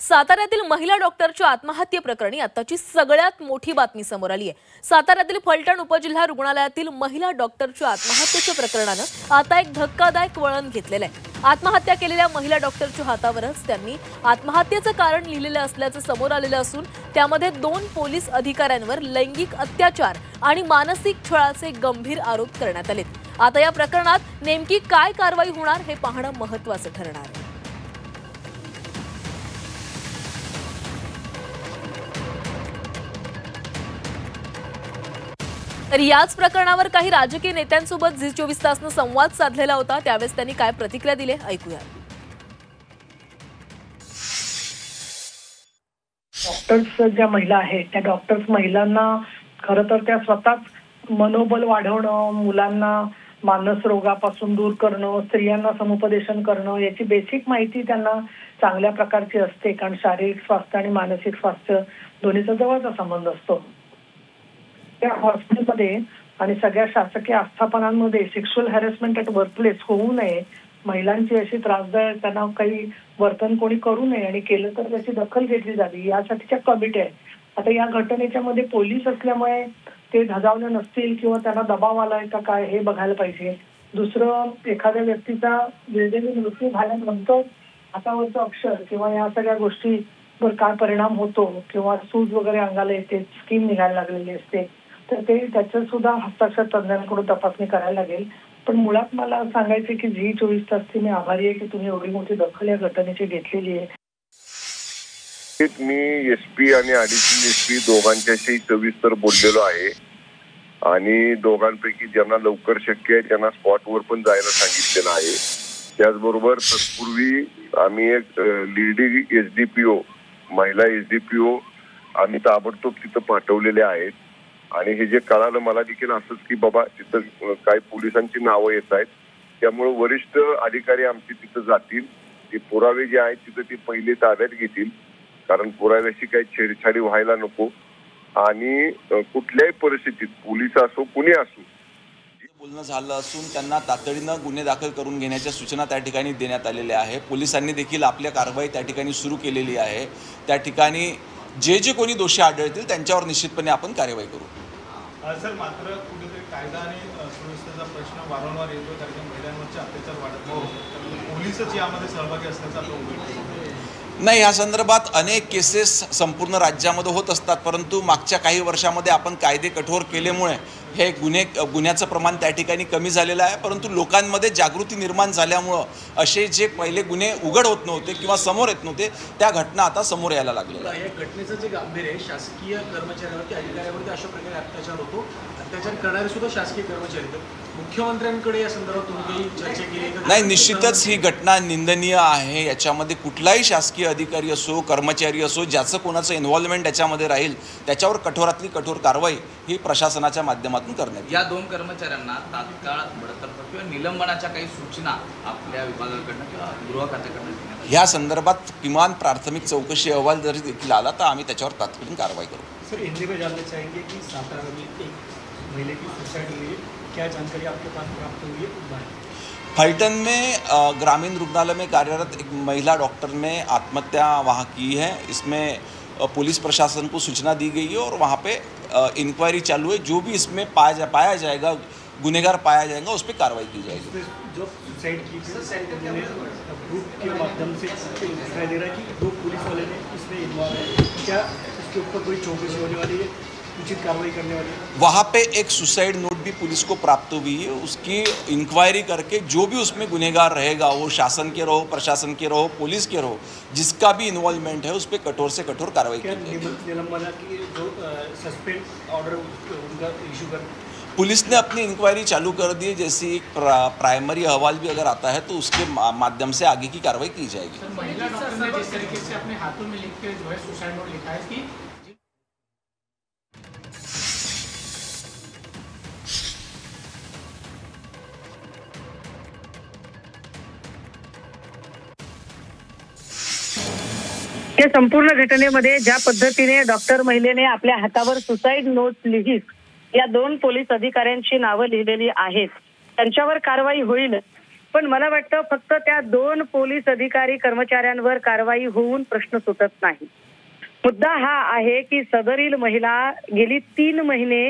साताऱ्यातील महिला डॉक्टरच्या आत्महत्येप्रकरणी आताची सगळ्यात मोठी बातमी समोर आली आहे। साताऱ्यातील फलटण उपजिल्हा रुग्णालयातील महिला डॉक्टरच्या आत्महत्येच्या प्रकरणानं आता एक धक्कादायक वळण घेतलेलं आहे। आत्महत्या केलेल्या महिला डॉक्टरच्या हातावरच त्यांनी आत्महत्येचं कारण लिहिलेलं असल्याचं समोर आलेलं असून त्यामध्ये 2 पोलीस अधिकाऱ्यांवर लैंगिक अत्याचार आणि मानसिक छळाचे गंभीर आरोप करण्यात आलेत। आता या प्रकरणात नेमकी काय कारवाई होणार हे पाहणं महत्त्वाचं ठरणार आहे। तर याच प्रकरणावर काही राजकीय नेत्यांसोबत झी 24 तासनं संवाद साधलेला होता। त्यावेळेस त्यांनी काय प्रतिक्रिया दिली ऐकूया। डॉक्टर्स ज्या महिला आहेत त्या डॉक्टर्स महिलांना खरं तर त्या स्वतःच मनोबल वाढवणं, मुलांना मानस रोगापासून दूर करणं, स्त्रियांना समुपदेशन करणं याची बेसिक माहिती त्यांना चांगल्या प्रकारची असते, कारण शारीरिक स्वास्थ्य आणि मानसिक स्वास्थ्य दोन्हीचा जवळचा संबंध असतो। त्या हॉस्पिटलमध्ये आणि सगळ्या शासकीय आस्थापनांमध्ये सेक्शुअल हॅरेसमेंट ॲट वर्कप्लेस होऊ नये, महिलांची अशी त्रासदायक त्यांना काही वर्तन कोणी करू नये आणि केलं तर त्याची दखल घेतली जावी यासाठीच्या कमिटी आहेत। आता या घटनेच्या मध्ये पोलीस असल्यामुळे ते धजावले नसतील किंवा त्यांना दबाव आलाय का काय हे बघायला पाहिजे। दुसरं, एखाद्या व्यक्तीचा वेळेने मृत्यू झाल्यानंतर हातावरचं अक्षर किंवा या सगळ्या गोष्टीवर काय परिणाम होतो किंवा सूज वगैरे अंगाला येते, स्कीम निघायला लागलेली असते, तर ते त्याचं सुद्धा हस्ताक्षर तज्ञांकडून तपासणी करायला लागेल। पण मुळात मला सांगायचं की झी 24 तासची मी आभारी आहे की तुम्ही एवढी मोठी दखल या घटनेची घेतलेली आहे। मी एसपी आणि ॲडिशनल एसपी दोघांच्याशी सविस्तर बोललेलो आहे आणि दोघांपैकी ज्यांना लवकर शक्य आहे त्यांना स्पॉटवर पण जायला सांगितलेलं आहे। त्याचबरोबर तत्पूर्वी आम्ही एक लेडी एसडीपीओ, महिला एसडीपीओ आम्ही ताबडतोब तिथं पाठवलेले आहेत आणि हे जे कळालं मला देखील असंच की बाबा तिथं काही पोलिसांची नावं येत आहेत, त्यामुळे वरिष्ठ अधिकारी आमचे तिथं जातील, ते पुरावे जे आहेत तिथं ते पहिले ताब्यात घेतील, कारण पुराव्याशी काही छेडछाडी व्हायला नको आणि कुठल्याही परिस्थितीत पोलीस असो कुणी असो बोलणं झालं असून त्यांना तातडीनं गुन्हे दाखल करून घेण्याच्या सूचना त्या ठिकाणी देण्यात आलेल्या आहे। पोलिसांनी देखील आपल्या कारवाई त्या ठिकाणी सुरू केलेली आहे। त्या ठिकाणी जे कोणी दोषी आढळतील त्यांच्यावर निश्चितपणे आपण कार्यवाही करू। सर, मात्र कुठेतरी कायदा आणि सुव्यवस्थेचा प्रश्न वारंवार येतो, कारण महिलांवरचे अत्याचार वाढत पोलीसच यामध्ये सहभागी असल्याचा नाही, या संदर्भात अनेक केसेस संपूर्ण राज्यामध्ये होत असतात, परंतु मागच्या काही वर्षामध्ये आपण कायदे कठोर केल्यामुळे हे गुन्ह्याचं प्रमाण त्या ठिकाणी कमी झालेलं आहे। परंतु लोकांमध्ये जागृती निर्माण झाल्यामुळं असे जे पहिले गुन्हे उघड होत नव्हते किंवा समोर येत नव्हते त्या घटना आता समोर यायला लागलेल्या आहेत। या घटनेचं जे गांभीर्य आहे, शासकीय कर्मचाऱ्यांवरती अधिकाऱ्यांवरती अशा प्रकारे अत्याचार होतो, अत्याचार करणारे सुद्धा शासकीय कर्मचारी आहेत। मुख्यमंत्र्यांकडे या संदर्भात तुम्ही काही चर्चा केली? नाही, निश्चितच ही घटना निंदनीय आहे। याच्यामध्ये कुठलाही शासकीय अधिकारी असो, कर्मचारी असो, ज्याचं कोणाचं इन्व्हॉल्वमेंट याच्यामध्ये राहील त्याच्यावर कठोरातली कठोर कारवाई ही प्रशासनाच्या माध्यमातून करण्यात। या 2 कर्मचाऱ्यांना तात्काळ बडतर्फ किंवा निलंबनाच्या काही सूचना आपल्या विभागाकडनं किंवा गृह खात्याकडनं ह्या संदर्भात किमान प्राथमिक चौकशी अहवाल जरी देखील आला तर आम्ही त्याच्यावर तात्काळ कारवाई करू। सर, हिंदी में जानना चाहेंगे कि सातारा में एक महिला की सुसाइड हुई है, क्या जानकारी आपके पास प्राप्त हुई है? फलटन में ग्रामीण रुग्णालय में कार्यरत एक महिला डॉक्टर ने आत्महत्या वहाँ की है। इसमें पुलिस प्रशासन को सूचना दी गई है और वहाँ पे इंक्वायरी चालू है। जो भी इसमें पाया जाएगा, गुनहगार पाया जाएगा, उस पर कार्रवाई की जाएगी। जो सुसाइड की ग्रुप के माध्यम से दिखाई दे रहा है कि 2 पुलिस वाले ने इसमें इन्वॉल्व है, क्या इसके ऊपर कोई चौकसी होने वाली है, उचित कार्रवाई करने वाली है? वहाँ पे एक सुसाइड नोट भी पुलिस को प्राप्त हुई है, उसकी इंक्वायरी करके जो भी उसमें गुनहगार रहेगा, वो शासन के रहो, प्रशासन के रहो, पुलिस के रहो, जिसका भी इन्वॉल्वमेंट है उस पर कठोर से कठोर कार्रवाई की जाएगी। निलंबन की जो सस्पेंड ऑर्डर उनका इशू कर पुलिस ने अपनी इंक्वायरी चालू कर दी है। जैसे एक प्राइमरी अहवाल भी अगर आता है तो उसके माध्यम से आगे की कार्रवाई की जाएगी। महिला डॉक्टर ने जिस तरीके से अपने हाथों में लिख के जो है सुसाइड नोट लिखा है कि या संपूर्ण घटनेमध्ये ज्या पद्धतीने डॉक्टर महिलेने आपल्या हातावर सुसाइड नोट लिहित या 2 पोलीस अधिकाऱ्यांची नावं लिहिलेली आहेत, त्यांच्यावर कारवाई होईल पण मला वाटतं फक्त त्या 2 पोलीस अधिकारी कर्मचाऱ्यांवर कारवाई होऊन प्रश्न सुटत नाही. मुद्दा हा आहे की सदरील महिला गेली 3 महिने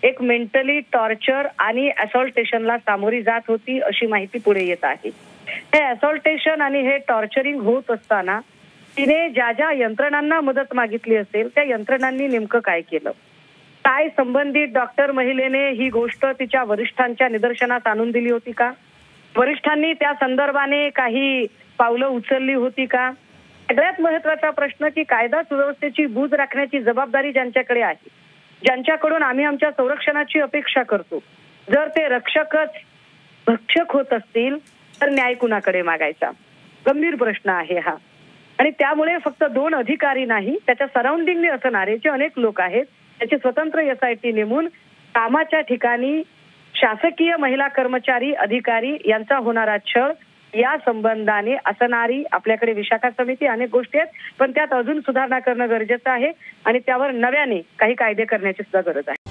एक मेंटली टॉर्चर आणि असॉल्टेशनला सामोरी जात होती अशी माहिती पुढे येत आहे. हे असॉल्टेशन आणि हे टॉर्चरिंग होत असताना तिने ज्या ज्या यंत्रणांना मदत मागितली असेल त्या यंत्रणांनी नेमकं काय केलं, काय संबंधित डॉक्टर महिलेने ही गोष्ट तिच्या वरिष्ठांच्या निदर्शनास आणून दिली होती का, वरिष्ठांनी त्या संदर्भाने काही पावलं उचलली होती का. सगळ्यात महत्वाचा प्रश्न की कायदा सुव्यवस्थेची बूज राखण्याची जबाबदारी ज्यांच्याकडे आहे, ज्यांच्याकडून आम्ही आमच्या संरक्षणाची अपेक्षा करतो, जर ते रक्षकच भक्षक होत असतील तर न्याय कुणाकडे मागायचा, गंभीर प्रश्न आहे हा. आणि त्यामुळे फक्त 2 अधिकारी नाही, त्याच्या सराउंडिंगने असणारे जे अनेक लोक आहेत त्याची स्वतंत्र SIT नेमून कामाच्या ठिकाणी शासकीय महिला कर्मचारी अधिकारी यांचा होणारा छळ या संबंधाने असणारी आपल्याकडे विशाखा समिती अनेक गोष्टी आहेत, पण त्यात अजून सुधारणा करणं गरजेचं आहे आणि त्यावर नव्याने काही कायदे करण्याची सुद्धा गरज आहे.